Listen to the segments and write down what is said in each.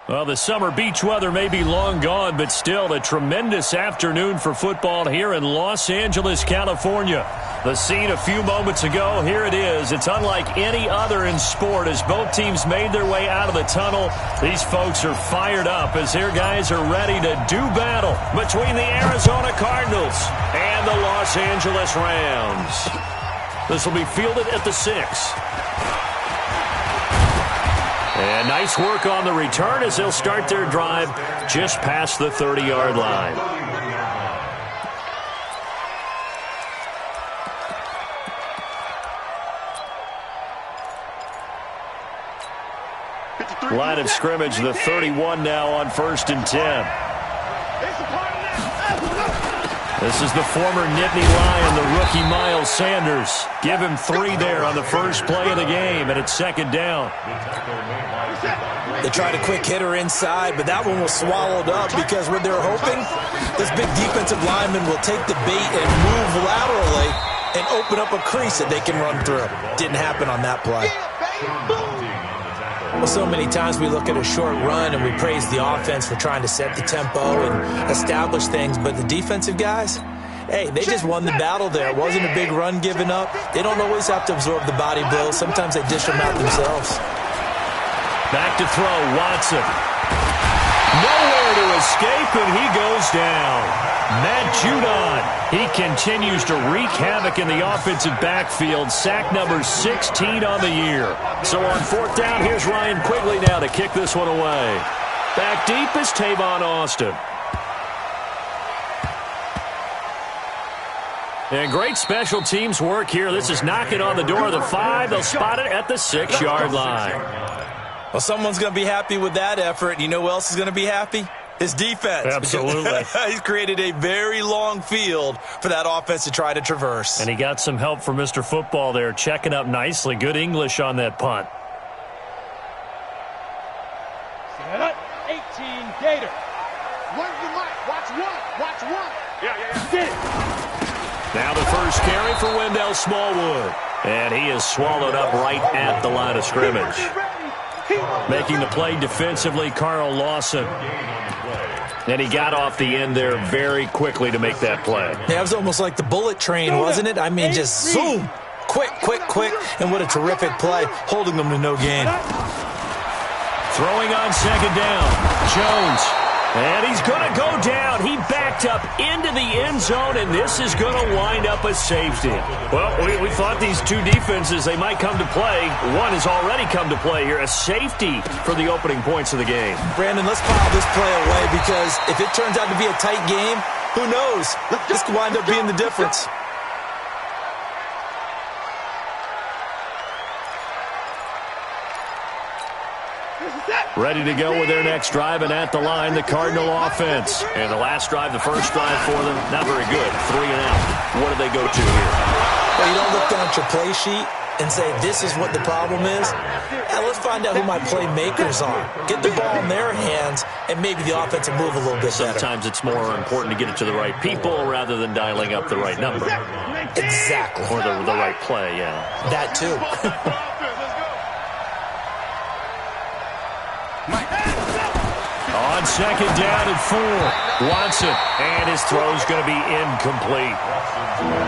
Well, the summer beach weather may be long gone, but still a tremendous afternoon for football here in Los Angeles, California. The scene a few moments ago, here it is. It's unlike any other in sport as both teams made their way out of the tunnel. These folks are fired up as their guys are ready to do battle between the Arizona Cardinals and the Los Angeles Rams. This will be fielded at the 6. And nice work on the return as they'll start their drive just past the 30-yard line. Line of scrimmage, the 31 now on 1st and 10. This is the former Nittany Lion, the rookie Miles Sanders. Give him 3 there on the first play of the game, and it's 2nd down. They tried a quick hitter inside, but that one was swallowed up because what they're hoping, this big defensive lineman will take the bait and move laterally and open up a crease that they can run through. Didn't happen on that play. Well, so many times we look at a short run and we praise the offense for trying to set the tempo and establish things, but the defensive guys, hey, they just won the battle there. It wasn't a big run given up. They don't always have to absorb the body blows. Sometimes they dish them out themselves. Back to throw, Watson. Nowhere to escape, and he goes down. Matt Judon, he continues to wreak havoc in the offensive backfield. Sack number 16 on the year. So on 4th down, here's Ryan Quigley now to kick this one away. Back deep is Tavon Austin. And great special teams work here. This is knocking on the door of the 5. They'll spot it at the 6-yard line. Well, someone's going to be happy with that effort. You know who else is going to be happy? His defense. Absolutely. He's created a very long field for that offense to try to traverse. And he got some help from Mr. Football there, checking up nicely. Good English on that punt. Set up, 18, Gator. Run the mic. Watch one. Yeah. Get it. Now the first carry for Wendell Smallwood. And he is swallowed up right at the line of scrimmage. Making the play defensively, Carl Lawson. And he got off the end there very quickly to make that play. Yeah, it was almost like the bullet train, wasn't it? I mean, just zoom. Quick. And what a terrific play, holding them to no gain. Throwing on 2nd down, Jones. And he's going to go down. He backed up into the end zone, and this is going to wind up a safety. Well, we thought these two defenses, they might come to play. One has already come to play here, a safety for the opening points of the game. Brandon, let's file this play away because if it turns out to be a tight game, who knows? This could wind up being the difference. Ready to go with their next drive, and at the line, the Cardinal offense. And the last drive, the first drive for them, not very good. 3 and out. What do they go to here? Well, you don't look down at your play sheet and say, this is what the problem is. Yeah, let's find out who my playmakers are. Get the ball in their hands, and maybe the offense will move a little bit better. Sometimes it's more important to get it to the right people rather than dialing up the right number. Exactly. Or the right play, yeah. That too. On 2nd down and 4, Watson, and his throw's going to be incomplete.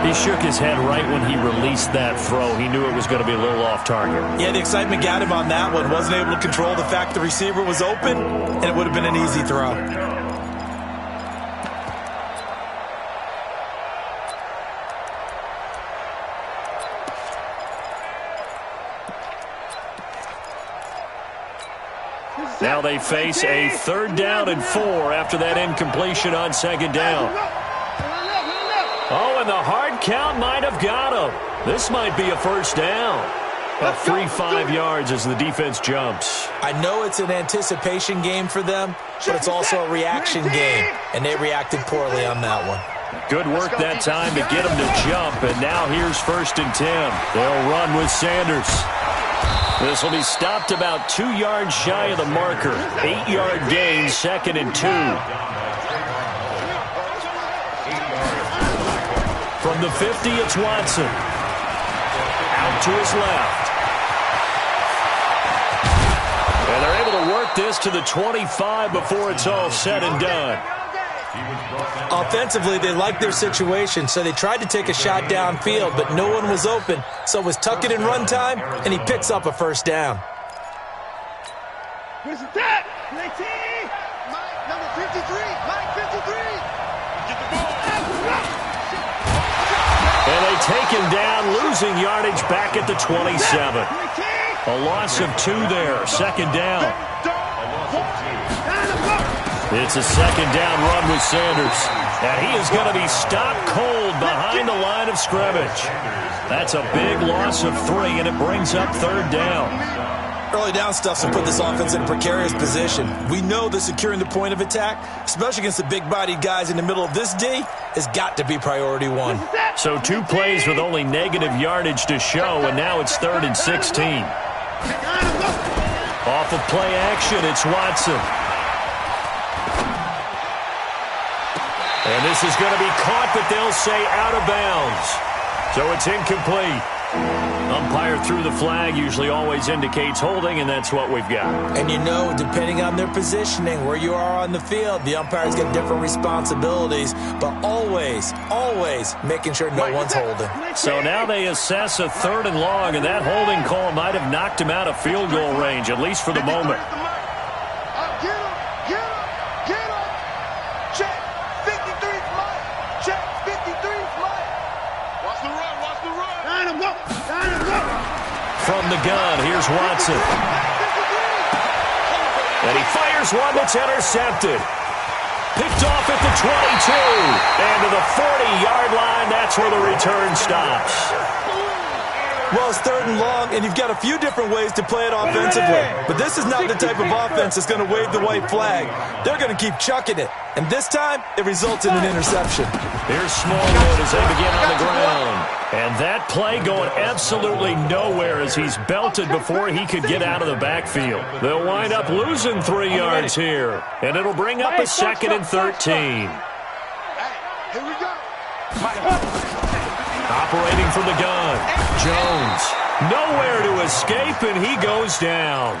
He shook his head right when he released that throw. He knew it was going to be a little off target. Yeah, the excitement got him on that one. Wasn't able to control the fact the receiver was open, and it would have been an easy throw. Now they face a 3rd down and 4 after that incompletion on 2nd down. Oh, and the hard count might have got him. This might be a 1st down. About 3-5 yards as the defense jumps. I know it's an anticipation game for them, but it's also a reaction game, and they reacted poorly on that one. Good work that time to get them to jump, and now here's 1st and 10. They'll run with Sanders. This will be stopped about 2 yards shy of the marker. 8-yard gain, 2nd and 2. From the 50, it's Watson. Out to his left. And they're able to work get this to the 25 before it's all said and done. Offensively, they liked their situation, so they tried to take a shot downfield, but no one was open. So it was tuck it in run time, and he picks up a first down. Where's that? Number 53. Mike 53. Get the ball. And they take him down, losing yardage back at the 27. A loss of 2 there, second down. It's a second down run with Sanders. And he is going to be stopped cold behind the line of scrimmage. That's a big loss of 3, and it brings up third down. Early down stuff's to put this offense in a precarious position. We know that securing the point of attack, especially against the big-bodied guys in the middle of this D, has got to be priority 1. So 2 plays with only negative yardage to show, and now it's 3rd and 16. Off of play action, it's Watson. And this is going to be caught, but they'll say out of bounds. So it's incomplete. Umpire threw the flag, usually always indicates holding, and that's what we've got. And you know, depending on their positioning, where you are on the field, the umpire's got different responsibilities, but always, always making sure no one's holding. So now they assess a 3rd and long, and that holding call might have knocked him out of field goal range, at least for the moment. From the gun, here's Watson. And he fires one that's intercepted. Picked off at the 22. And to the 40-yard line, that's where the return stops. Well, it's 3rd and long, and you've got a few different ways to play it offensively. But this is not the type of offense that's going to wave the white flag. They're going to keep chucking it. And this time, it results in an interception. Here's Smallwood as they begin on the ground. And that play going absolutely nowhere as he's belted before he could get out of the backfield. They'll wind up losing 3 yards here. And it'll bring up a 2nd and 13. Here we go. Operating from the gun, Jones. Nowhere to escape, and he goes down.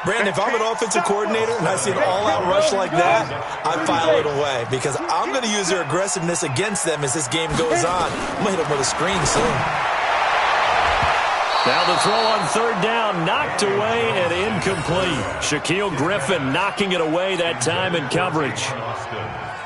Brandon, if I'm an offensive coordinator and I see an all-out rush like that, I file it away because I'm going to use their aggressiveness against them as this game goes on. I'm going to hit them with a screen soon. Now the throw on 3rd down, knocked away and incomplete. Shaquille Griffin knocking it away that time in coverage.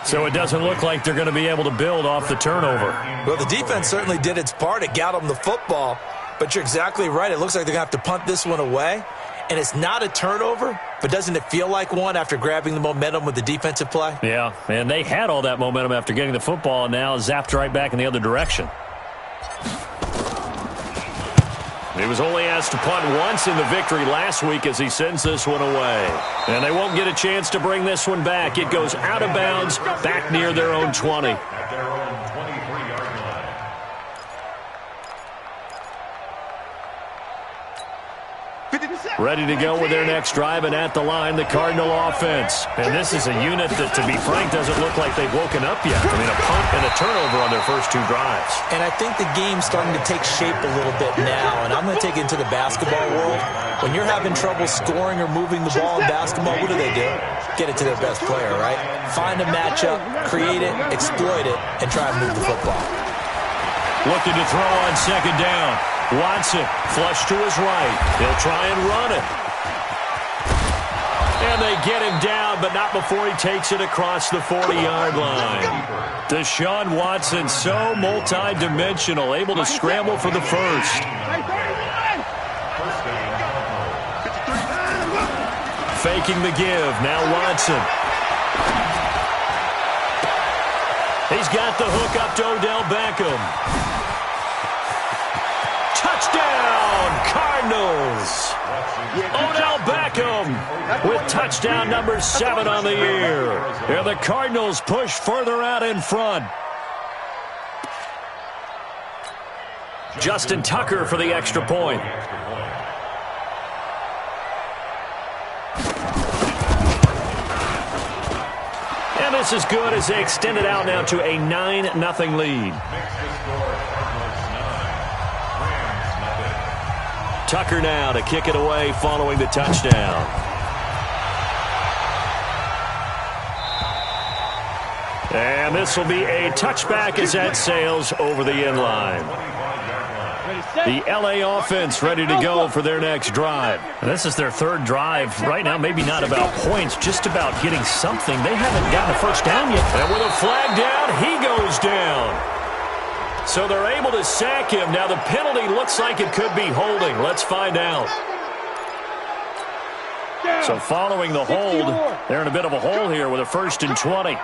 So it doesn't look like they're going to be able to build off the turnover. Well, the defense certainly did its part. It got them the football. But you're exactly right. It looks like they're going to have to punt this one away. And it's not a turnover, but doesn't it feel like one after grabbing the momentum with the defensive play? Yeah, and they had all that momentum after getting the football and now zapped right back in the other direction. He was only asked to punt once in the victory last week as he sends this one away. And they won't get a chance to bring this one back. It goes out of bounds back near their own 20. Ready to go with their next drive, and at the line, the Cardinal offense. And this is a unit that, to be frank, doesn't look like they've woken up yet. I mean, a punt and a turnover on their first 2 drives. And I think the game's starting to take shape a little bit now, and I'm going to take it into the basketball world. When you're having trouble scoring or moving the ball in basketball, what do? Get it to their best player, right? Find a matchup, create it, exploit it, and try and move the football. Looking to throw on 2nd down. Watson, flush to his right. He'll try and run it. And they get him down, but not before he takes it across the 40-yard line. Deshaun Watson, so multi-dimensional, able to scramble for the first. Faking the give, now Watson. He's got the hook up to Odell Beckham. Touchdown, Cardinals. Odell Beckham with touchdown number 7 on the year. And the Cardinals push further out in front. Justin Tucker for the extra point. And this is good as they extend it out now to a 9-0 lead. Tucker now to kick it away following the touchdown. And this will be a touchback as that sails over the end line. The LA offense ready to go for their next drive. And this is their third drive. Right now, maybe not about points, just about getting something. They haven't gotten a first down yet. And with a flag down, he goes down. So they're able to sack him. Now the penalty looks like it could be holding. Let's find out. So following the hold, they're in a bit of a hole here with a 1st and 20.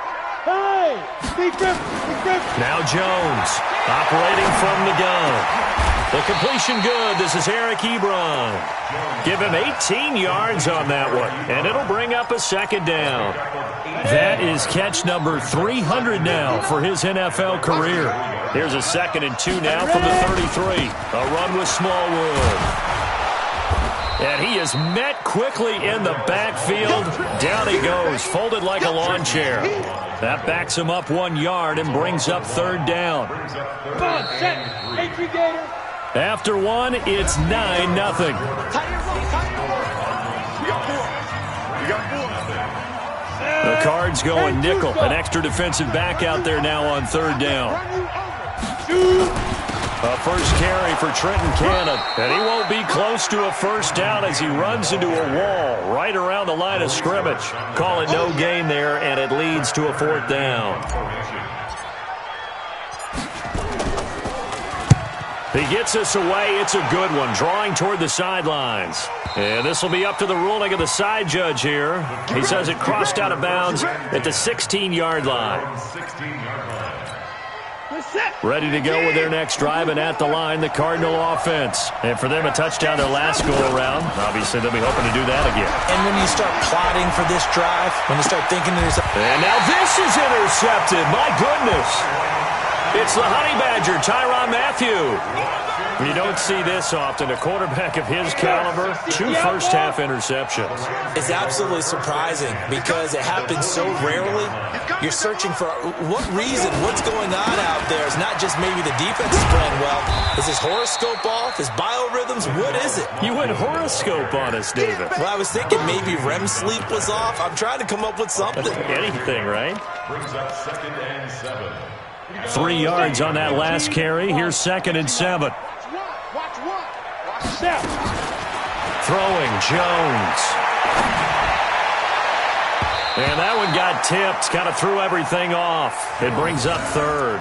Now Jones operating from the gun. The completion good. This is Eric Ebron. Give him 18 yards on that one, and it'll bring up a 2nd down. That is catch number 300 now for his NFL career. Here's a 2nd and 2 now from the 33. A run with Smallwood. And he is met quickly in the backfield. Down he goes, folded like a lawn chair. That backs him up 1 yard and brings up 3rd down. Come on, set. Entry Gator. After one, it's 9-0. The Cards going nickel. An extra defensive back out there now on 3rd down. A first carry for Trenton Cannon. And he won't be close to a first down as he runs into a wall right around the line of scrimmage. Call it no gain there, and it leads to a 4th down. He gets us away. It's a good one, drawing toward the sidelines. And this will be up to the ruling of the side judge here. He says it crossed out of bounds at the 16-yard line. Ready to go with their next drive, and at the line, the Cardinal offense. And for them, a touchdown their last go-around. Obviously, they'll be hoping to do that again. And when you start plotting for this drive, when you start thinking to yourself... And now this is intercepted. My goodness. It's the Honey Badger, Tyrann Mathieu. You don't see this often. A quarterback of his caliber, 2 first-half interceptions. It's absolutely surprising because it happens so rarely. You're searching for what reason, what's going on out there. It's not just maybe the defense is playing well. Is his horoscope off? His biorhythms? What is it? You went horoscope on us, David. Well, I was thinking maybe REM sleep was off. I'm trying to come up with something. Anything, right? Brings up 2nd and 7. 3 yards on that last carry. Here's 2nd and 7. Watch step. Throwing Jones. And that one got tipped. Kind of threw everything off. It brings up 3rd.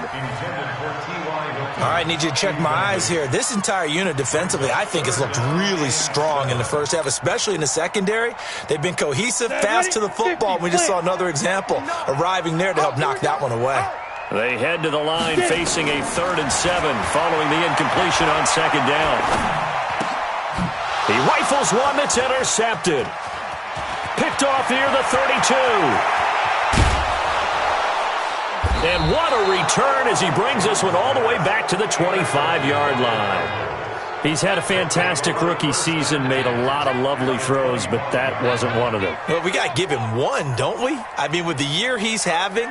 All right, need you to check my eyes here. This entire unit defensively, I think, has looked really strong in the first half, especially in the secondary. They've been cohesive, fast to the football. We just saw another example arriving there to help knock that one away. They head to the line facing a 3rd and 7 following the incompletion on 2nd down. He rifles one that's intercepted. Picked off near the 32. And what a return as he brings this one all the way back to the 25-yard line. He's had a fantastic rookie season, made a lot of lovely throws, but that wasn't one of them. Well, we got to give him one, don't we? I mean, with the year he's having,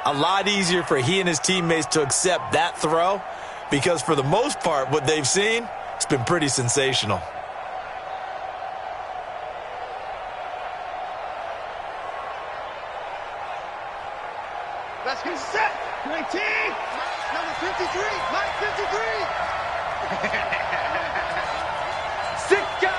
a lot easier for he and his teammates to accept that throw because for the most part, what they've seen, it's been pretty sensational. Let's get set. 19. Number 53. Mike 53. Sit down.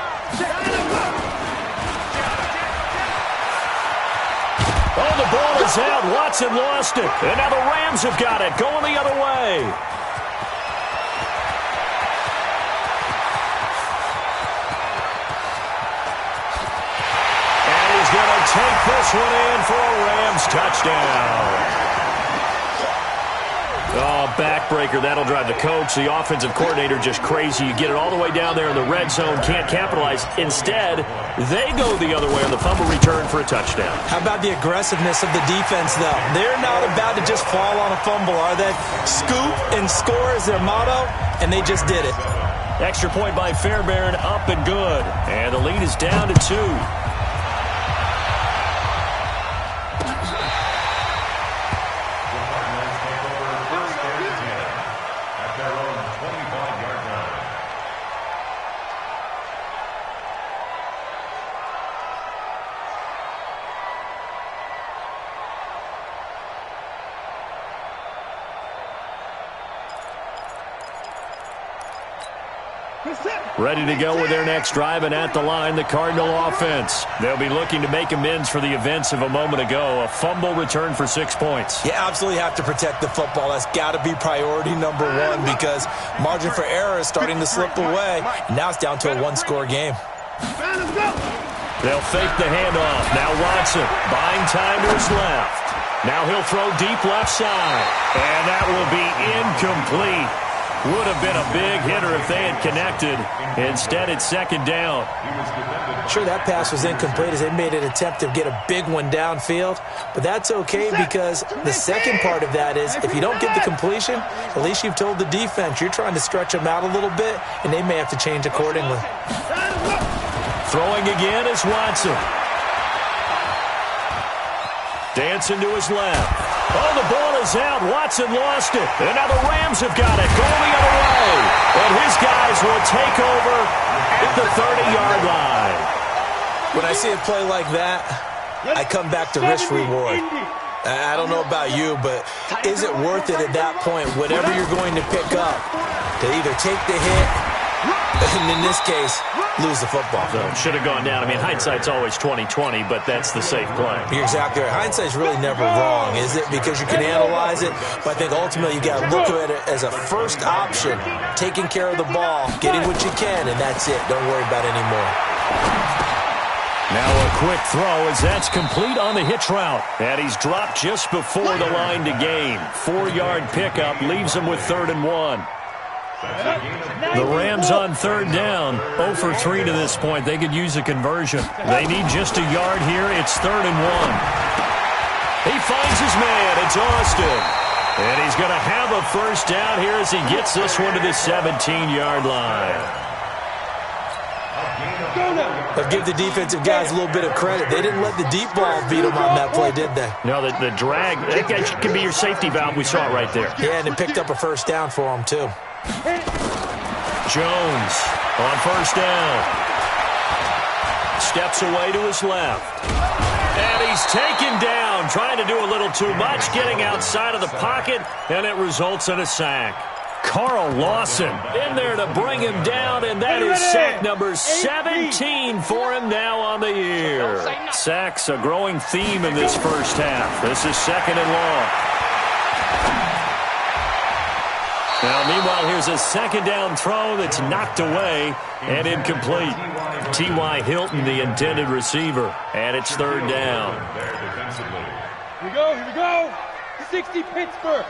Oh, the ball is out. Watson lost it. And now the Rams have got it. Going the other way. And he's going to take this one in for a Rams touchdown. Oh, backbreaker. That'll drive the coach, the offensive coordinator, just crazy. You get it all the way down there in the red zone, can't capitalize. Instead, they go the other way on the fumble return for a touchdown. How about the aggressiveness of the defense, though? They're not about to just fall on a fumble, are they? Scoop and score is their motto, and they just did it. Extra point by Fairbairn, up and good. And the lead is down to 2. Ready to go with their next drive, and at the line, the Cardinal offense. They'll be looking to make amends for the events of a moment ago. A fumble return for 6 points. You absolutely have to protect the football. That's got to be priority number one because margin for error is starting to slip away. And now it's down to a one-score game. They'll fake the handoff. Now Watson buying time to his left. Now he'll throw deep left side. And that will be incomplete. Would have been a big hitter if they had connected. Instead, it's second down. Sure, that pass was incomplete as they made an attempt to get a big one downfield. But that's okay because the second part of that is if you don't get the completion, at least you've told the defense you're trying to stretch them out a little bit, and they may have to change accordingly. Throwing again is Watson. Dancing to his left. Oh, the ball is out. Watson lost it. And now the Rams have got it. Going the other way. And his guys will take over at the 30-yard line. When I see a play like that, I come back to risk-reward. I don't know about you, but is it worth it at that point, whatever you're going to pick up, to either take the hit, and in this case, lose the football? So should have gone down. I mean, hindsight's always 20/20, but that's the safe play. You're exactly right. Hindsight's really never wrong, is it? Because you can analyze it, but I think ultimately you got to look at it as a first option, taking care of the ball, getting what you can, and that's it. Don't worry about it anymore. Now a quick throw as that's complete on the hitch route. And he's dropped just before the line to gain. 4-yard pickup leaves him with 3rd and 1. The Rams on 3rd down, 0 for 3 to this point. They could use a conversion. They need just a yard here. It's 3rd and 1. He finds his man. It's Austin. And he's going to have a first down here as he gets this one to the 17-yard line. But give the defensive guys a little bit of credit. They didn't let the deep ball beat them on that play, did they? No, the drag, that can be your safety valve. We saw it right there. Yeah, and it picked up a first down for them, too. Jones on first down. Steps away to his left. And he's taken down, trying to do a little too much, getting outside of the pocket, and it results in a sack. Carl Lawson in there to bring him down, and that is sack number 17 for him now on the year. Sacks a growing theme in this first half. This is 2nd and long. Now, meanwhile, here's a 2nd down throw that's knocked away and incomplete. T.Y. Hilton, the intended receiver, and it's 3rd down. Here we go. 60 Pittsburgh.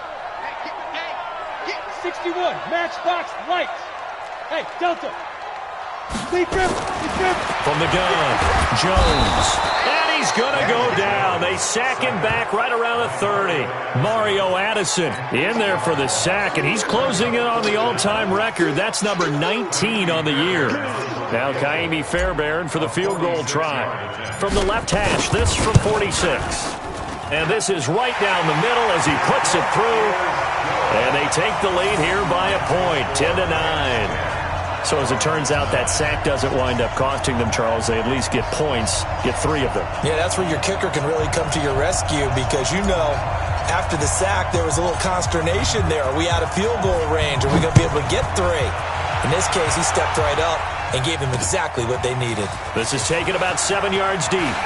61, Matchbox Lights. Hey, Delta. From the gun, Jones. And he's going to go down. They sack him back right around the 30. Mario Addison in there for the sack, and he's closing in on the all-time record. That's number 19 on the year. Now Kaimi Fairbairn for the field goal try. From the left hash, this from 46. And this is right down the middle as he puts it through. And they take the lead here by a point, 10-9. So as it turns out, that sack doesn't wind up costing them, Charles. They at least get points, get 3 of them. Yeah, that's where your kicker can really come to your rescue because, you know, after the sack, there was a little consternation there. Are we out of field goal range? Are we going to be able to get 3? In this case, he stepped right up and gave them exactly what they needed. This is taken about 7 yards deep.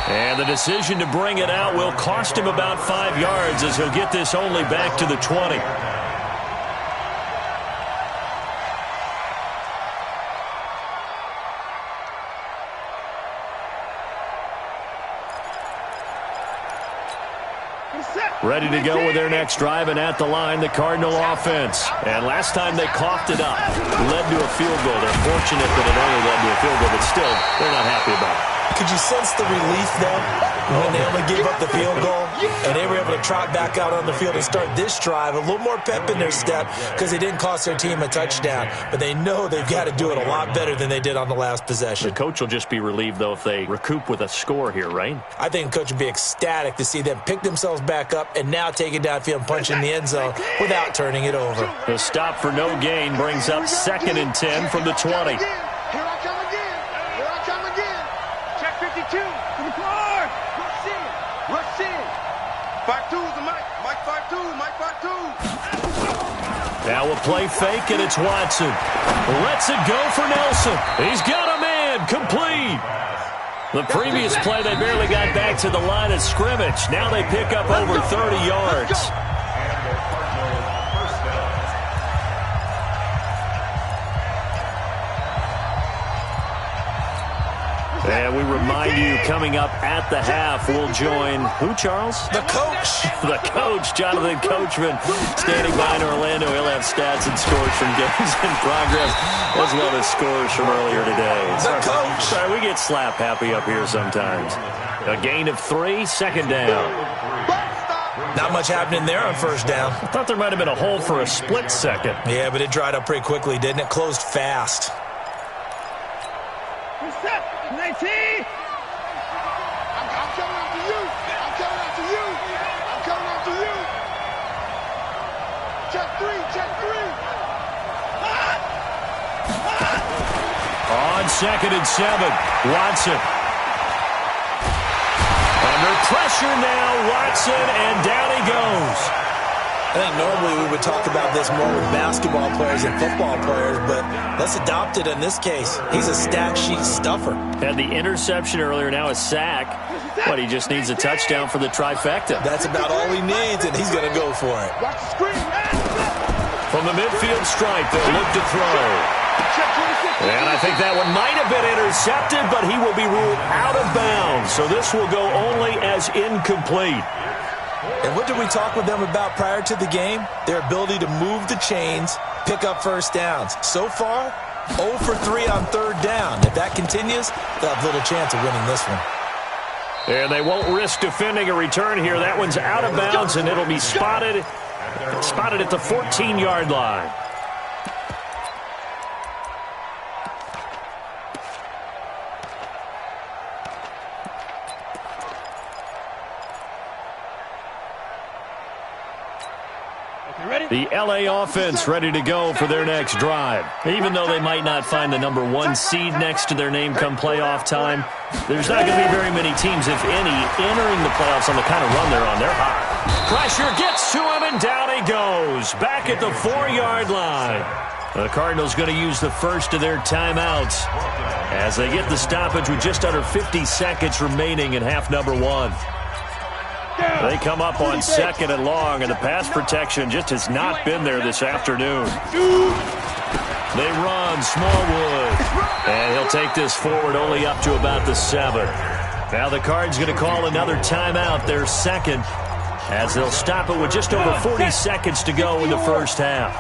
And the decision to bring it out will cost him about 5 yards as he'll get this only back to the 20. Ready to go with their next drive, and at the line, the Cardinal offense. And last time they coughed it up, led to a field goal. They're fortunate that it only led to a field goal, but still, they're not happy about it. Could you sense the relief, though, when they only gave up the field goal and they were able to trot back out on the field and start this drive? A little more pep in their step because it didn't cost their team a touchdown. But they know they've got to do it a lot better than they did on the last possession. The coach will just be relieved, though, if they recoup with a score here, right? I think the coach would be ecstatic to see them pick themselves back up and now take it downfield and punch in the end zone without turning it over. The stop for no gain brings up 2nd and 10 from the 20. 5-2's the Mike. Mike 5-2. Mike 5-2. Now a play fake, and it's Watson. Lets it go for Nelson. He's got a man. Complete. The previous play, they barely got back to the line of scrimmage. Now they pick up over 30 yards. And we remind you, coming up at the half, we'll join who, Charles? The coach. The coach, Jonathan Coachman, standing by in Orlando. He'll have stats and scores from games in progress, as well as scores from earlier today. The coach. Sorry, we get slap happy up here sometimes. A gain of 3, second down. Not much happening there on first down. I thought there might have been a hole for a split second. Yeah, but it dried up pretty quickly, didn't it? Closed fast. 19. I'm coming after you. I'm coming after you. I'm coming after you. Check 3. Check 3. On 2nd and 7, Watson. Under pressure now, Watson, and down he goes. I think normally we would talk about this more with basketball players and football players, but let's adopt it in this case. He's a stat sheet stuffer. Had the interception earlier, now a sack. But he just needs a touchdown for the trifecta. That's about all he needs, and he's going to go for it. Watch the screen. From the midfield stripe, they'll look to throw. And I think that one might have been intercepted, but he will be ruled out of bounds. So this will go only as incomplete. And what did we talk with them about prior to the game? Their ability to move the chains, pick up first downs. So far, 0 for 3 on third down. If that continues, they'll have little chance of winning this one. And they won't risk defending a return here. That one's out of bounds, and it'll be spotted at the 14-yard line. The LA offense ready to go for their next drive. Even though they might not find the number 1 seed next to their name come playoff time, there's not going to be very many teams, if any, entering the playoffs on the kind of run they're on. They're hot. Pressure gets to him, and down he goes. Back at the 4-yard line. The Cardinals going to use the first of their timeouts as they get the stoppage with just under 50 seconds remaining in half number 1. They come up on 2nd and long, and the pass protection just has not been there this afternoon. They run Smallwood, and he'll take this forward only up to about the 7. Now the Cards going to call another timeout, their second, as they'll stop it with just over 40 seconds to go in the first half.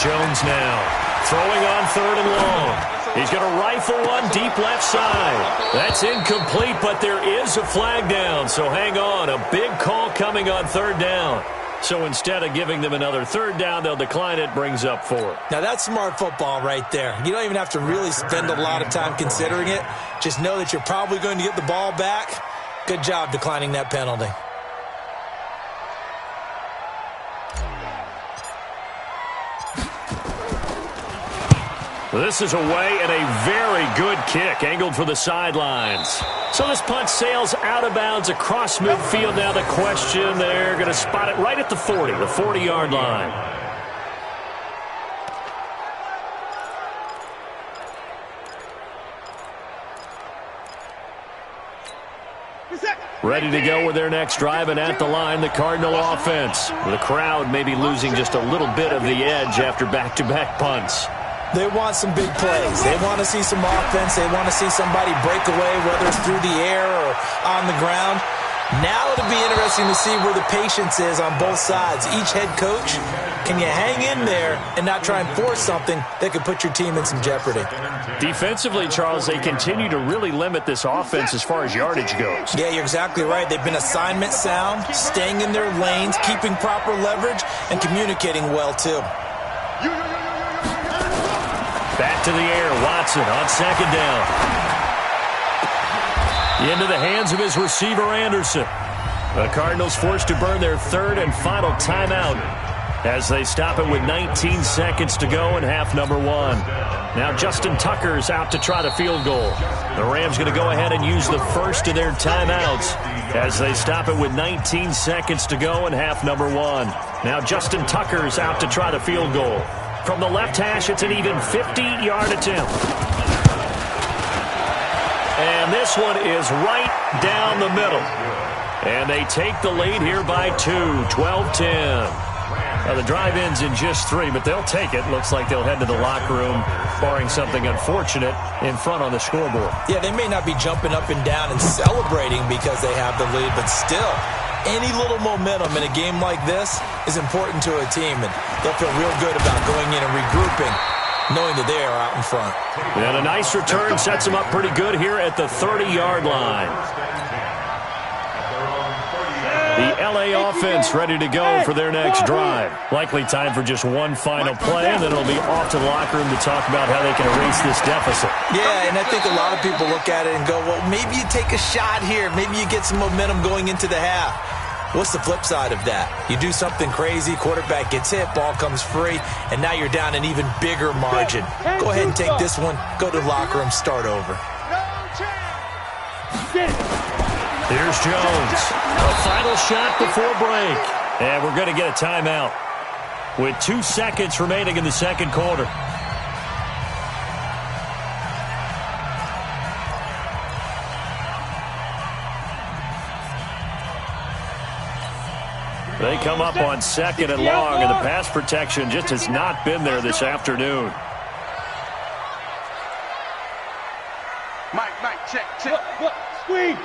Jones now throwing on 3rd and long. He's going to rifle one deep left side. That's incomplete, but there is a flag down, so hang on. A big call coming on 3rd down. So instead of giving them another 3rd down, they'll decline it, brings up 4. Now that's smart football right there. You don't even have to really spend a lot of time considering it. Just know that you're probably going to get the ball back. Good job declining that penalty. This is away, and a very good kick, angled for the sidelines. So this punt sails out of bounds across midfield. Now the question, they're going to spot it right at the 40, the 40-yard line. Ready to go with their next drive, and at the line, the Cardinal offense. The crowd maybe losing just a little bit of the edge after back-to-back punts. They want some big plays. They want to see some offense. They want to see somebody break away, whether it's through the air or on the ground. Now it'll be interesting to see where the patience is on both sides. Each head coach, can you hang in there and not try and force something that could put your team in some jeopardy? Defensively, Charles, they continue to really limit this offense as far as yardage goes. Yeah, you're exactly right. They've been assignment sound, staying in their lanes, keeping proper leverage, and communicating well, too. Back to the air, Watson on 2nd down. Into the hands of his receiver, Anderson. The Cardinals forced to burn their 3rd and final timeout as they stop it with 19 seconds to go in half number one. Now Justin Tucker's out to try the field goal. The Rams going to go ahead and use the first of their timeouts as they stop it with 19 seconds to go in half number one. Now Justin Tucker's out to try the field goal. From the left hash, it's an even 50-yard attempt. And this one is right down the middle. And they take the lead here by 2, 12-10. Now, the drive ends in just 3, but they'll take it. Looks like they'll head to the locker room, barring something unfortunate, in front on the scoreboard. Yeah, they may not be jumping up and down and celebrating because they have the lead, but still, any little momentum in a game like this is important to a team, and they'll feel real good about going in and regrouping, knowing that they are out in front. And a nice return sets them up pretty good here at the 30-yard line. The LA offense ready to go for their next drive. Likely time for just one final play, and then it'll be off to the locker room to talk about how they can erase this deficit. Yeah, and I think a lot of people look at it and go, well, maybe you take a shot here. Maybe you get some momentum going into the half. What's the flip side of that? You do something crazy, quarterback gets hit, ball comes free, and now you're down an even bigger margin. Go ahead and take this one, go to the locker room, start over. Here's Jones. A final shot before break. And we're going to get a timeout with 2 seconds remaining in the second quarter. They come up on second and long, and the pass protection just has not been there this afternoon. Mike, check. Squeeze.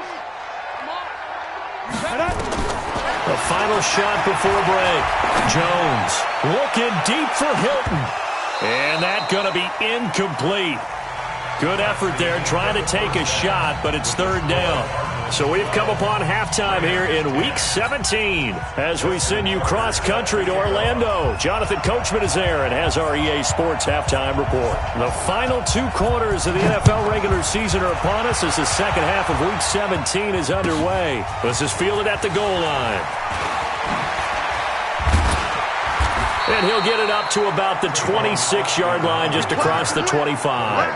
The final shot before break. Jones looking deep for Hilton. And that's going to be incomplete. Good effort there trying to take a shot, but it's third down. So we've come upon halftime here in Week 17 as we send you cross-country to Orlando. Jonathan Coachman is there and has our EA Sports halftime report. The final 2 quarters of the NFL regular season are upon us as the second half of Week 17 is underway. This is fielded at the goal line. And he'll get it up to about the 26-yard line just across the 25.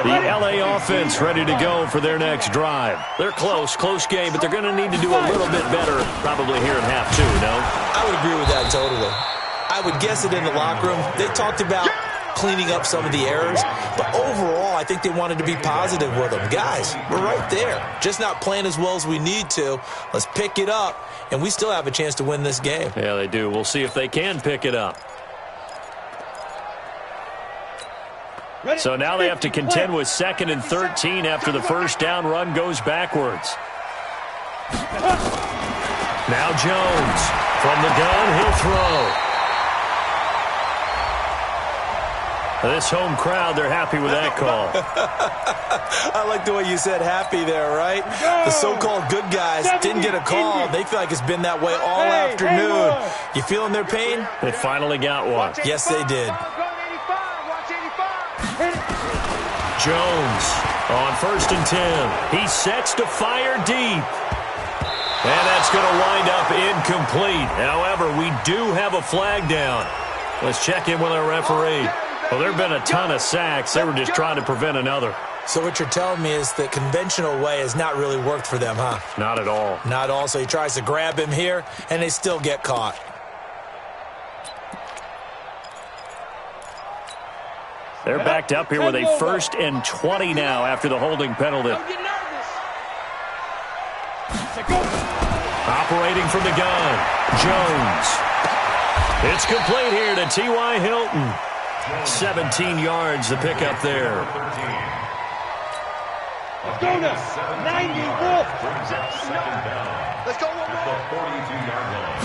The LA offense ready to go for their next drive. They're close game, but they're going to need to do a little bit better probably here in half 2, no? I would agree with that totally. I would guess it in the locker room. They talked about cleaning up some of the errors, but overall, I think they wanted to be positive with them. Guys, we're right there. Just not playing as well as we need to. Let's pick it up, and we still have a chance to win this game. Yeah, they do. We'll see if they can pick it up. So now they have to contend with 2nd and 13 after the first down run goes backwards. Now Jones from the gun, he'll throw. This home crowd, they're happy with that call. I like the way you said happy there, right? The so-called good guys didn't get a call. They feel like it's been that way all afternoon. You feeling their pain? They finally got one. Yes, they did. Jones on 1st and 10. He sets to fire deep. And that's going to wind up incomplete. However, we do have a flag down. Let's check in with our referee. Well, there have been a ton of sacks. They were just trying to prevent another. So what you're telling me is the conventional way has not really worked for them, huh? Not at all. Not at all. So he tries to grab him here, and they still get caught. They're backed up here with a 1st and 20 now after the holding penalty. Operating from the gun, Jones. It's complete here to T.Y. Hilton. 17 yards to pick up there. Let's go now. 94. Let's go. 42-yard line.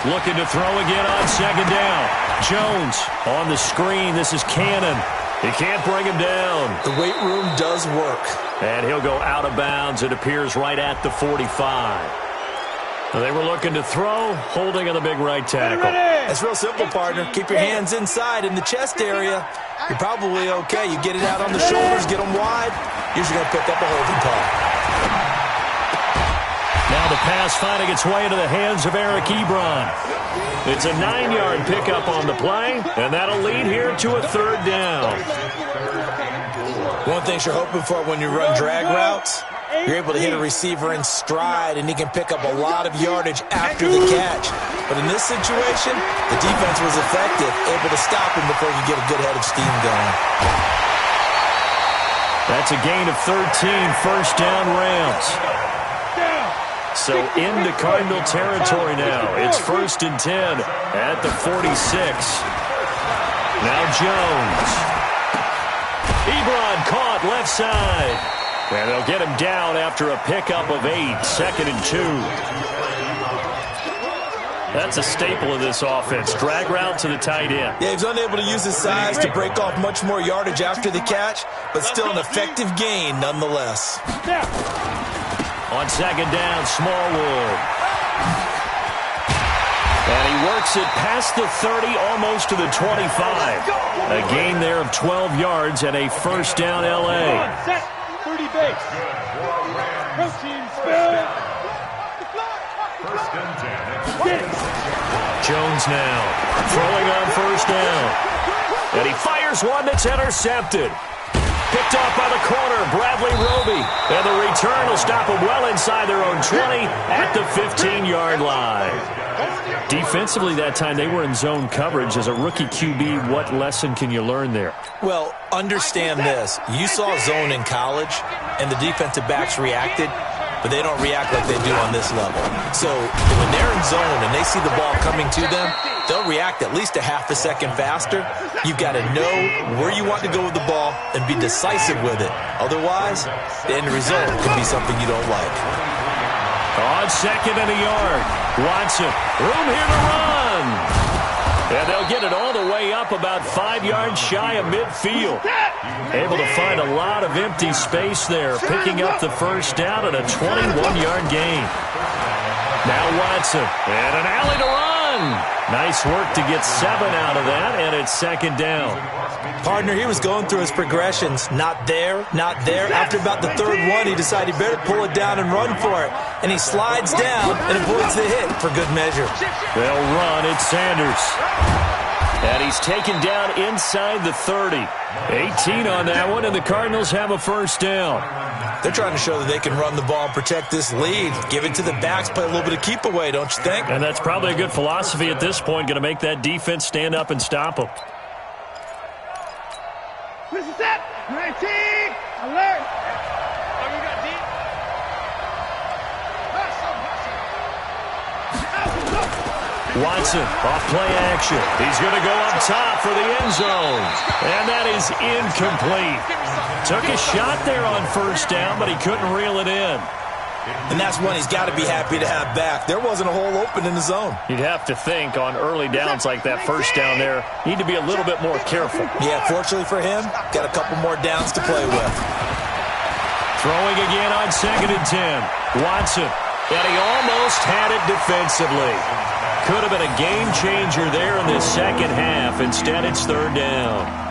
Looking to throw again on 2nd down. Jones on the screen. This is Cannon. He can't bring him down. The weight room does work. And he'll go out of bounds. It appears right at the 45. They were looking to throw, holding on the big right tackle. That's real simple, partner. Keep your hands inside in the chest area. You're probably okay. You get it out on the shoulders, get them wide. Usually going to pick up a holding call. Now the pass finding its way into the hands of Eric Ebron. It's a 9-yard pickup on the play, and that'll lead here to a third down. One thing you're hoping for when you run drag routes, you're able to hit a receiver in stride, and he can pick up a lot of yardage after the catch. But in this situation, the defense was effective, able to stop him before he could get a good head of steam going. That's a gain of 13, first down Rams. So into Cardinal territory now. It's 1st and 10 at the 46. Now Jones. Ebron caught left side. And they'll get him down after a pickup of 8, 2nd and 2. That's a staple of this offense. Drag route to the tight end. Yeah, he's unable to use his size to break off much more yardage after the catch, but still an effective gain nonetheless. On 2nd down, Smallwood. And he works it past the 30, almost to the 25. A gain there of 12 yards and a first down L.A. 30 base. Protein spill. Jones now throwing on first down. And he fires one that's intercepted. Picked off by the corner, Bradley Roby. And the return will stop them well inside their own 20 at the 15-yard line. Defensively that time, they were in zone coverage. As a rookie QB, what lesson can you learn there? Well, understand this. You saw zone in college, and the defensive backs reacted, but they don't react like they do on this level. So when they're in zone and they see the ball coming to them, they'll react at least a half a second faster. You've got to know where you want to go with the ball and be decisive with it. Otherwise, the end result could be something you don't like. On 2nd and a yard, Watson, room here to run. And they'll get it all the way up about 5 yards shy of midfield. Able to find a lot of empty space there, picking up the first down and a 21-yard gain. Now Watson, and an alley to run. Nice work to get 7 out of that, and it's 2nd down. Partner, he was going through his progressions. Not there, not there. After about the 3rd one, he decided he better pull it down and run for it. And he slides down and avoids the hit for good measure. They'll run. It's Sanders. And he's taken down inside the 30. 18 on that one, and the Cardinals have a first down. They're trying to show that they can run the ball and protect this lead. Give it to the backs, play a little bit of keep away, don't you think? And that's probably a good philosophy at this point, going to make that defense stand up and stop them. This is set. 19. Alert. Oh, you got deep? Watson, off play action. He's going to go up top for the end zone. And that is incomplete. Took a shot there on first down, but he couldn't reel it in. And that's one he's got to be happy to have back. There wasn't a hole open in the zone. You'd have to think on early downs like that first down there, need to be a little bit more careful. Yeah, fortunately for him, got a couple more downs to play with. Throwing again on 2nd and 10. Watson, and he almost had it defensively. Could have been a game changer there in this second half. Instead, it's 3rd down.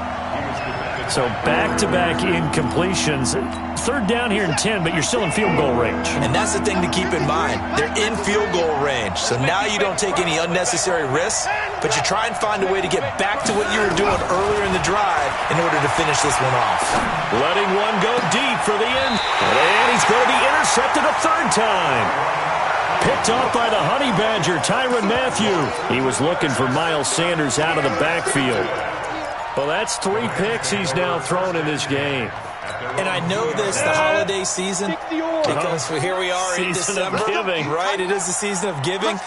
So back-to-back incompletions. 3rd down here in 10, but you're still in field goal range. And that's the thing to keep in mind. They're in field goal range. So now you don't take any unnecessary risks, but you try and find a way to get back to what you were doing earlier in the drive in order to finish this one off. Letting one go deep for the end. And he's going to be intercepted a 3rd time. Picked off by the Honey Badger, Tyrann Mathieu. He was looking for Miles Sanders out of the backfield. Well, that's 3 picks he's now thrown in this game. And I know this, the holiday season, because here we are in December. Right, it is the season of giving.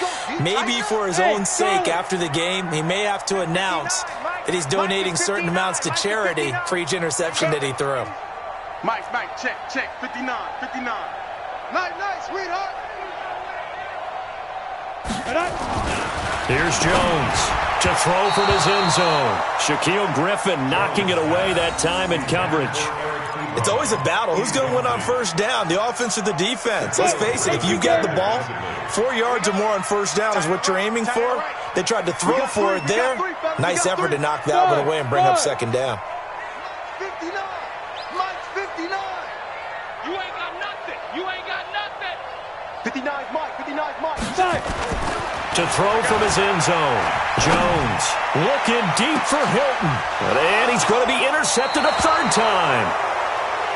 Maybe for his own sake, after the game, he may have to announce that he's donating certain amounts to charity for each interception that he threw. Mike, check, 59. Nice, sweetheart. Here's Jones to throw from his end zone. Shaquille Griffin knocking it away that time in coverage. It's always a battle. Who's going to win on first down, the offense or the defense? Let's face it, if you've got the ball, 4 yards or more on first down is what you're aiming for. They tried to throw for it there. Nice effort to knock that one away and bring up 2nd down. 59. Mike's 59. You ain't got nothing. 59's Mike. to throw from his end zone. Jones looking deep for Hilton. And he's going to be intercepted a third time.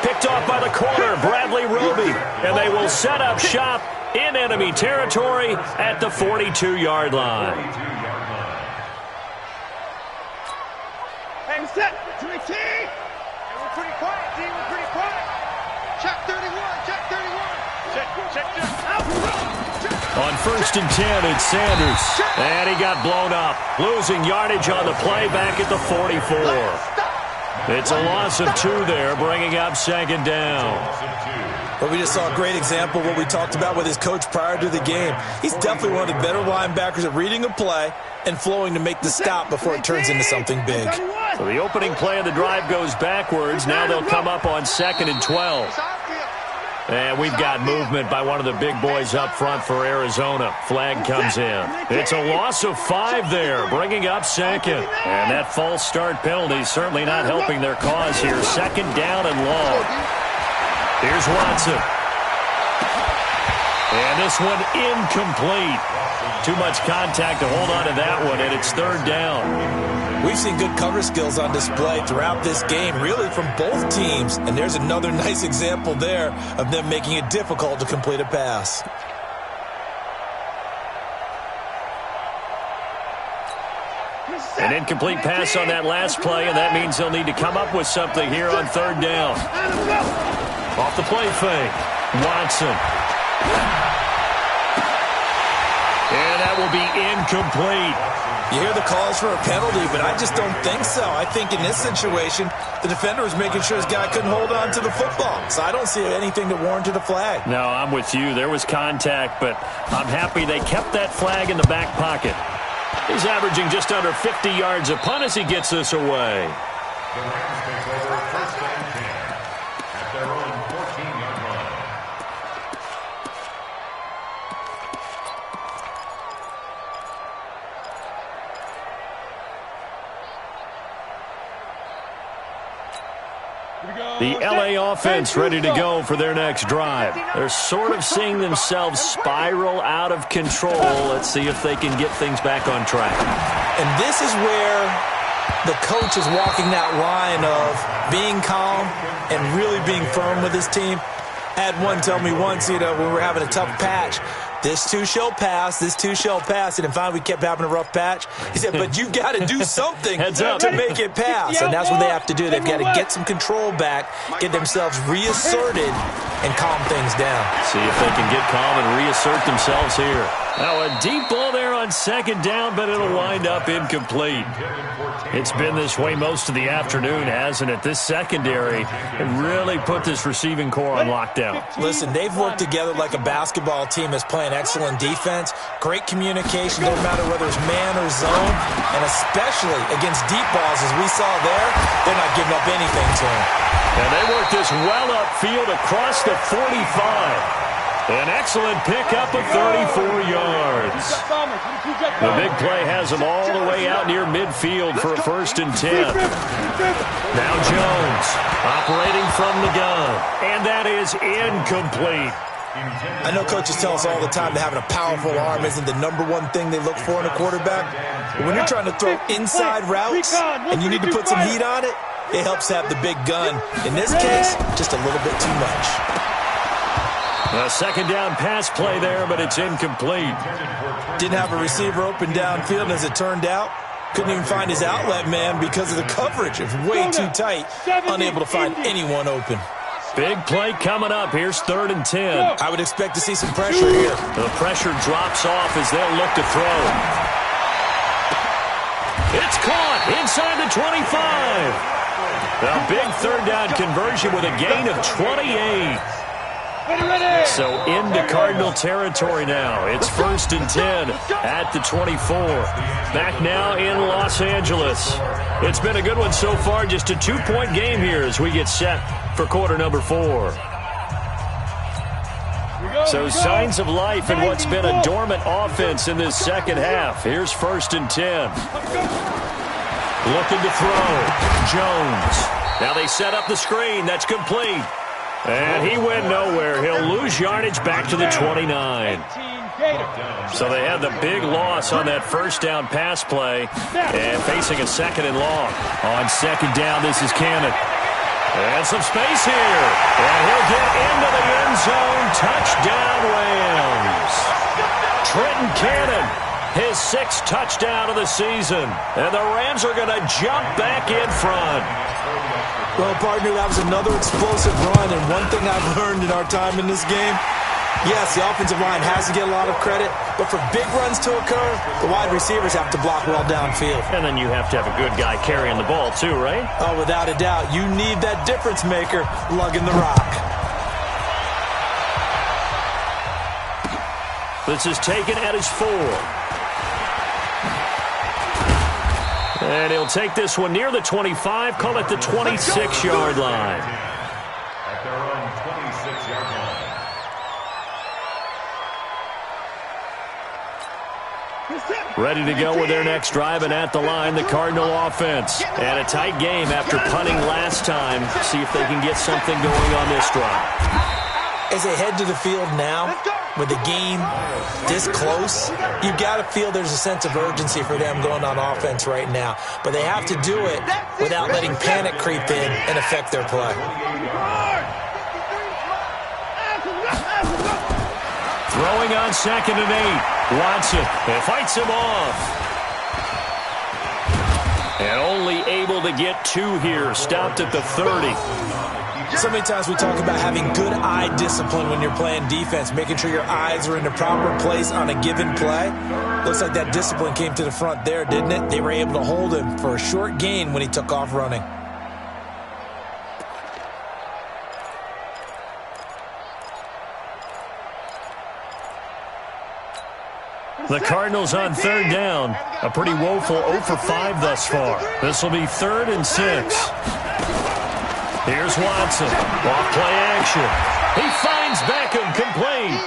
Picked off by the corner, Bradley Roby. And they will set up shop in enemy territory at the 42-yard line. Hey, set. 3T. Hey, we're pretty quiet, D. We're pretty quiet. Check 31. Check 31. Check. On 1st and 10, it's Sanders. And he got blown up. Losing yardage on the play back at the 44. It's a loss of 2 there, bringing up 2nd down. But we just saw a great example of what we talked about with his coach prior to the game. He's definitely one of the better linebackers at reading a play and flowing to make the stop before it turns into something big. So the opening play of the drive goes backwards. Now they'll come up on 2nd and 12. And we've got movement by one of the big boys up front for Arizona. Flag comes in. It's a loss of 5 there, bringing up 2nd. And that false start penalty certainly not helping their cause here. 2nd down and long. Here's Watson. And this one incomplete. Too much contact to hold on to that one, and it's 3rd down. We've seen good cover skills on display throughout this game, really from both teams. And there's another nice example there of them making it difficult to complete a pass. An incomplete pass on that last play, and that means they'll need to come up with something here on 3rd down. Off the play fake, Watson. And that will be incomplete. You hear the calls for a penalty, but I just don't think so. I think in this situation, the defender was making sure his guy couldn't hold on to the football. So I don't see anything that warranted a flag. No, I'm with you. There was contact, but I'm happy they kept that flag in the back pocket. He's averaging just under 50 yards a punt as he gets this away. The Rams take over 1st and 10 at their own 14-yard line. The LA offense ready to go for their next drive. They're sort of seeing themselves spiral out of control. Let's see if they can get things back on track. And this is where the coach is walking that line of being calm and really being firm with his team. I had one tell me once, when we were having a tough patch, this too shall pass, this too shall pass. And finally we kept having a rough patch. He said, but you've got to do something to make it pass. And that's what they have to do. They've got to get some control back, get themselves reasserted, and calm things down. See if they can get calm and reassert themselves here. Now a deep ball there on 2nd down, but it'll wind up incomplete. It's been this way most of the afternoon, hasn't it? This secondary really put this receiving core on lockdown. Listen, they've worked together like a basketball team that's playing excellent defense, great communication, doesn't matter whether it's man or zone, and especially against deep balls, as we saw there, they're not giving up anything to them. And they work this well upfield across the 45. An excellent pickup of 34 yards. The big play has them all the way out near midfield for a 1st and 10. Now Jones operating from the gun. And that is incomplete. I know coaches tell us all the time that having a powerful arm isn't the #1 thing they look for in a quarterback. But when you're trying to throw inside routes and you need to put some heat on it, it helps have the big gun. In this case, just a little bit too much. A 2nd down pass play there, but it's incomplete. Didn't have a receiver open downfield, and as it turned out, couldn't even find his outlet man because of the coverage. It was way too tight, unable to find anyone open. Big play coming up. Here's 3rd and 10. I would expect to see some pressure here. The pressure drops off as they'll look to throw. It's caught inside the 25. A big 3rd down conversion with a gain of 28. So into Cardinal territory now. It's 1st and 10 at the 24. Back now in Los Angeles. It's been a good one so far. Just a 2-point game here as we get set for quarter number 4. So signs of life in what's been a dormant offense in this second half. Here's 1st and 10. Looking to throw. Jones. Now they set up the screen. That's complete. And he went nowhere. He'll lose yardage back to the 29. So they had the big loss on that first down pass play and facing a second and long. On second down, this is Cannon. And some space here. And he'll get into the end zone. Touchdown, Rams. Trenton Cannon, his 6th touchdown of the season. And the Rams are going to jump back in front. Well, partner, that was another explosive run. And one thing I've learned in our time in this game, yes, the offensive line has to get a lot of credit, but for big runs to occur, the wide receivers have to block well downfield. And then you have to have a good guy carrying the ball too, right? Oh, without a doubt. You need that difference maker lugging the rock. This is taken at his 4. And he'll take this one near the 25, call it the 26-yard line. At their own 26-yard line. Ready to go with their next drive, and at the line, the Cardinal offense. And a tight game after punting last time. See if they can get something going on this drive. As they head to the field now, with the game this close, you've got to feel there's a sense of urgency for them going on offense right now. But they have to do it without letting panic creep in and affect their play. Throwing on 2nd and 8. Watson fights him off. And only able to get 2 here. Stopped at the 30. So many times we talk about having good eye discipline when you're playing defense, making sure your eyes are in the proper place on a given play. Looks like that discipline came to the front there, didn't it? They were able to hold him for a short gain when he took off running. The Cardinals on 3rd down. A pretty woeful 0 for 5 thus far. This will be 3rd and 6. Here's Watson. Off play action. He finds Beckham complete.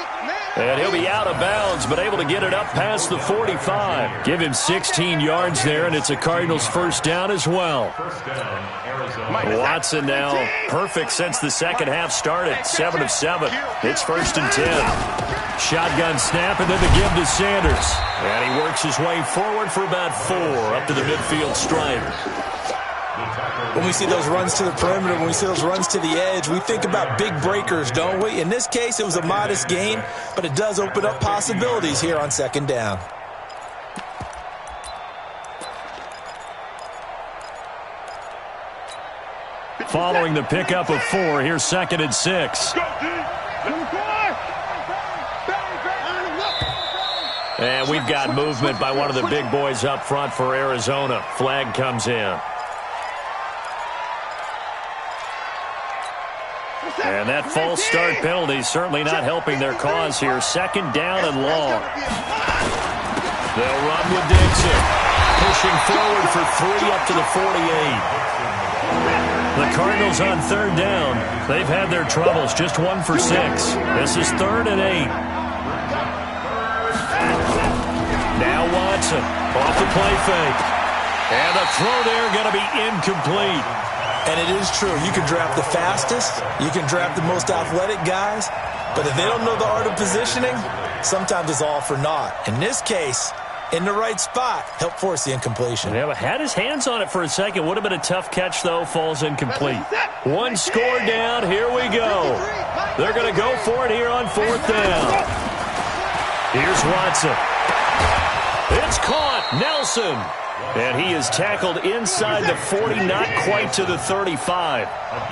And he'll be out of bounds, but able to get it up past the 45. Give him 16 yards there, and it's a Cardinals 1st down as well. Watson now perfect since the second half started. 7 of 7. It's 1st and 10. Shotgun snap, and then the give to Sanders. And he works his way forward for about 4 up to the midfield stripe. When we see those runs to the perimeter, when we see those runs to the edge, we think about big breakers, don't we? In this case, it was a modest gain, but it does open up possibilities here on 2nd down. Following the pickup of 4, here's 2nd and 6. And we've got movement by one of the big boys up front for Arizona. Flag comes in. And that false start penalty certainly not helping their cause here. 2nd down and long. They'll run with Dixon. Pushing forward for 3 up to the 48. The Cardinals on 3rd down. They've had their troubles. Just 1 for 6. This is 3rd and 8. Now Watson off the play fake. And the throw there going to be incomplete. And it is true. You can draft the fastest. You can draft the most athletic guys. But if they don't know the art of positioning, sometimes it's all for naught. In this case, in the right spot, helped force the incompletion. Yeah, but had his hands on it for a second. Would have been a tough catch, though. Falls incomplete. 1 score down. Here we go. They're going to go for it here on 4th down. Here's Watson. It's caught. Nelson. And he is tackled inside the 40, not quite to the 35.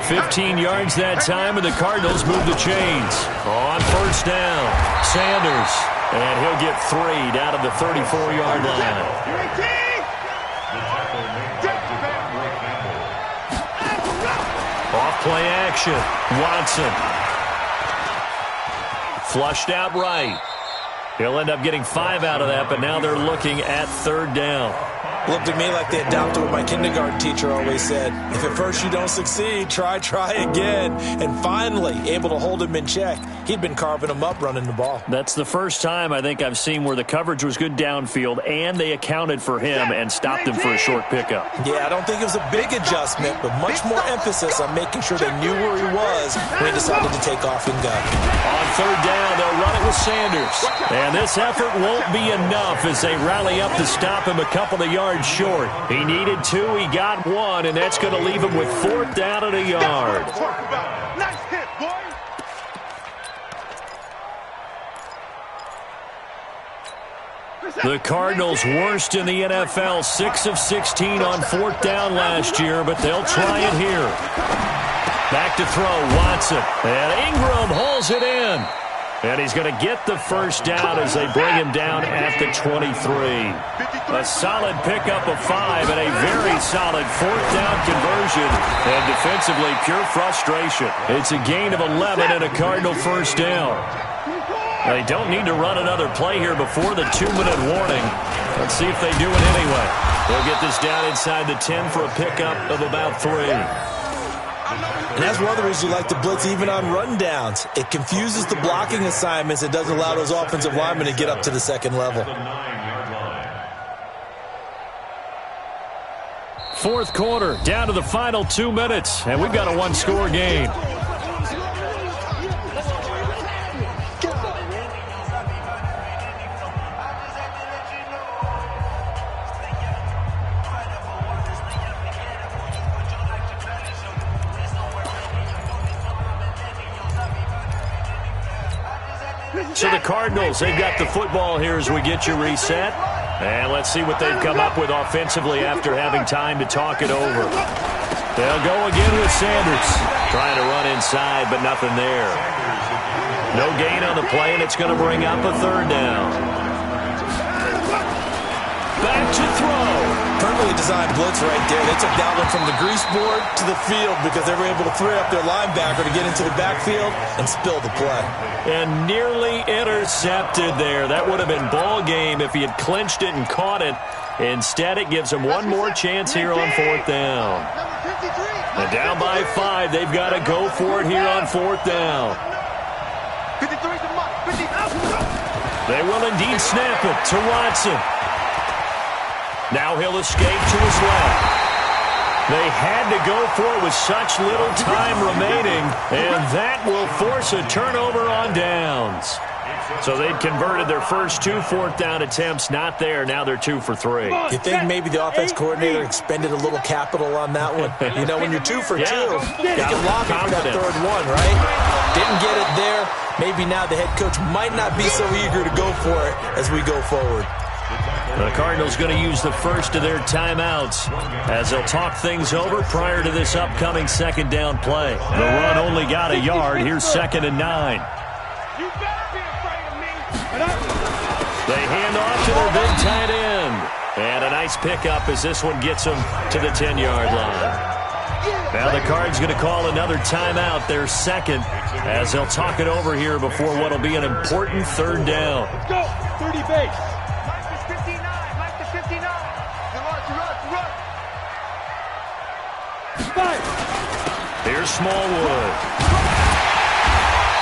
15 yards that time, and the Cardinals move the chains. On 1st down, Sanders. And he'll get 3 down to the 34-yard line. Off play action, Watson. Flushed out right. He'll end up getting 5 out of that, but now they're looking at 3rd down. Looked at me like they adopted what my kindergarten teacher always said. If at first you don't succeed, try again. And finally, able to hold him in check. He'd been carving him up running the ball. That's the first time I think I've seen where the coverage was good downfield and they accounted for him and stopped him for a short pickup. Yeah, I don't think it was a big adjustment, but much more emphasis on making sure they knew where he was when he decided to take off and go. On third down, they'll run it with Sanders. And this effort won't be enough as they rally up to stop him a couple of yards short. He needed 2, he got 1, and that's going to leave him with 4th down and a yard. Nice hit, boy. The Cardinals worst in the NFL, 6 of 16 on 4th down last year, but they'll try it here. Back to throw, Watson. And Ingram hauls it in. And he's going to get the first down as they bring him down at the 23. A solid pickup of 5 and a very solid 4th down conversion. And defensively, pure frustration. It's a gain of 11 and a Cardinal first down. They don't need to run another play here before the 2-minute warning. Let's see if they do it anyway. They'll get this down inside the 10 for a pickup of about 3. And that's one of the reasons you like to blitz even on rundowns. It confuses the blocking assignments. It doesn't allow those offensive linemen to get up to the second level. 4th quarter, down to the final 2 minutes, and we've got a 1-score game. So the Cardinals, they've got the football here as we get you reset. And let's see what they've come up with offensively after having time to talk it over. They'll go again with Sanders. Trying to run inside, but nothing there. No gain on the play, and it's going to bring up a 3rd down. Back to throw. Perfectly designed blitz right there. They took that one from the grease board to the field because they were able to free up their linebacker to get into the backfield and spill the play. And nearly intercepted there. That would have been ball game if he had clinched it and caught it. Instead, it gives him one more chance here on 4th down. And down by 5. They've got to go for it here on 4th down. They will indeed snap it to Watson. Now he'll escape to his left. They had to go for it with such little time remaining, and that will force a turnover on downs. So they'd converted their first 2 4th down attempts, not there. Now they're 2 for 3. You think maybe the offense coordinator expended a little capital on that one? You know, when you're 2 for 2, you can lock it for that 3rd one, right? Didn't get it there. Maybe now the head coach might not be so eager to go for it as we go forward. The Cardinals going to use the first of their timeouts as they'll talk things over prior to this upcoming 2nd down play. The run only got a yard. Here's 2nd and 9. You better be afraid of me. They hand off to their big tight end. And a nice pickup as this one gets them to the 10-yard line. Now the Cards going to call another timeout, their 2nd, as they'll talk it over here before what will be an important 3rd down. Let's go. 30 base. Here's Smallwood.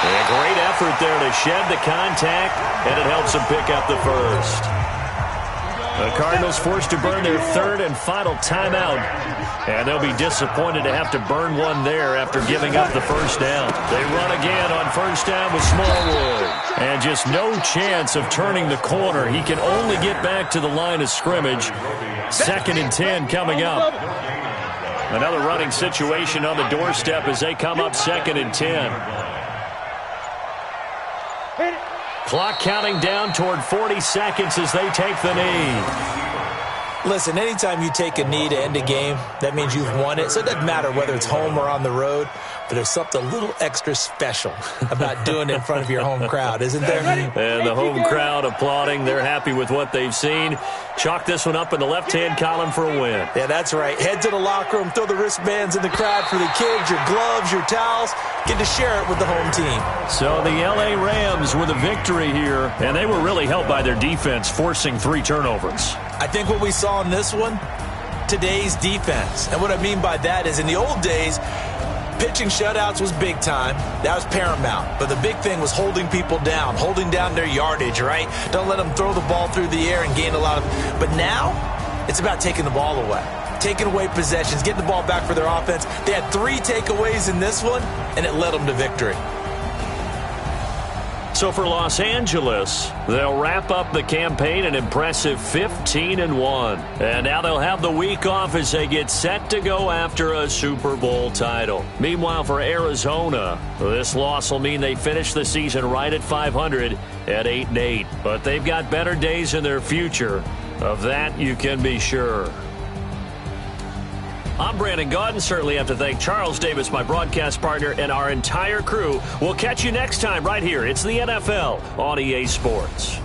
A great effort there to shed the contact, and it helps him pick up the first. The Cardinals forced to burn their 3rd and final timeout, and they'll be disappointed to have to burn one there after giving up the first down. They run again on 1st down with Smallwood, and just no chance of turning the corner. He can only get back to the line of scrimmage. 2nd and 10 coming up. Another running situation on the doorstep as they come up 2nd and 10. Clock counting down toward 40 seconds as they take the knee. Listen, anytime you take a knee to end a game, that means you've won it. So it doesn't matter whether it's home or on the road, but there's something a little extra special about doing it in front of your home crowd, isn't there? And the home crowd applauding. They're happy with what they've seen. Chalk this one up in the left-hand column for a win. Yeah, that's right. Head to the locker room, throw the wristbands in the crowd for the kids, your gloves, your towels. Get to share it with the home team. So the L.A. Rams with a victory here, and they were really helped by their defense forcing 3 turnovers. I think what we saw in this one, today's defense. And what I mean by that is in the old days, pitching shutouts was big time. That was paramount. But the big thing was holding people down, holding down their yardage, right? Don't let them throw the ball through the air and gain a lot of... But now, it's about taking the ball away. Taking away possessions, getting the ball back for their offense. They had 3 takeaways in this one, and it led them to victory. So for Los Angeles, they'll wrap up the campaign an impressive 15-1. And now they'll have the week off as they get set to go after a Super Bowl title. Meanwhile, for Arizona, this loss will mean they finish the season right at 500 at 8-8. But they've got better days in their future. Of that, you can be sure. I'm Brandon Gaudin. Certainly have to thank Charles Davis, my broadcast partner, and our entire crew. We'll catch you next time right here. It's the NFL on EA Sports.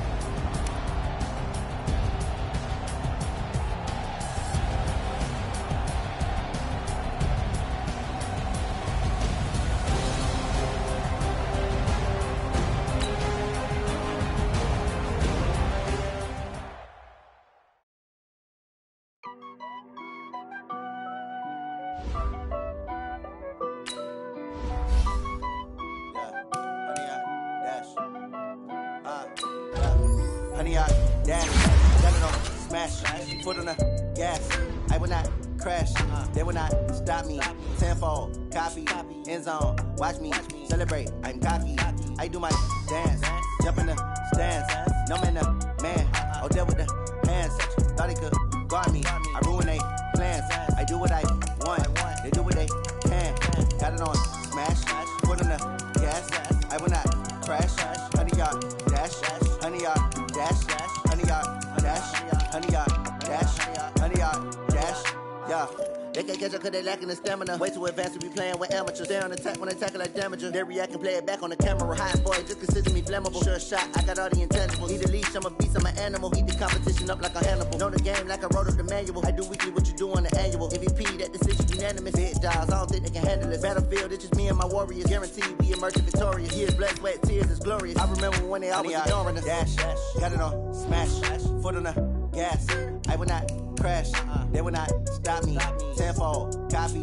Honey, I dash, got it on, smash, foot on the gas. I will not crash, they will not stop me. Tenfold, copy, end zone, watch me celebrate. I'm cocky, I do my dance, jump in the stands. No man, the man, oh, there with the hands. Thought he could guard me, I ruin they plans. I do what I want, they do what they can. Got it on, smash, foot on the gas. I will not crash, honey, y'all dash, honey, y'all dash, honey, y'all dash, honey, y'all dash, honey, y'all dash, yeah. They can't catch up cause they lacking the stamina. Way too advanced to be playing with amateurs. Stay on attack when they tackle like damager. They react and play it back on the camera. Hot boy, just consider me flammable. Sure shot, I got all the intangibles. Need a leash, I'm a beast, I'm an animal. Heat the competition up like a Hannibal. Know the game like I wrote up the manual. I do weekly what you do on the annual. MVP, that decision unanimous. Hit dials, I don't think they can handle it. Battlefield, it's just me and my warriors. Guaranteed we emerge victorious. Years, blood, sweat, tears, it's glorious. I remember when they always ignoring us. Dash, got it on, smash, foot on the gas. I will not crash, they will not stop me. Tenfold, copy.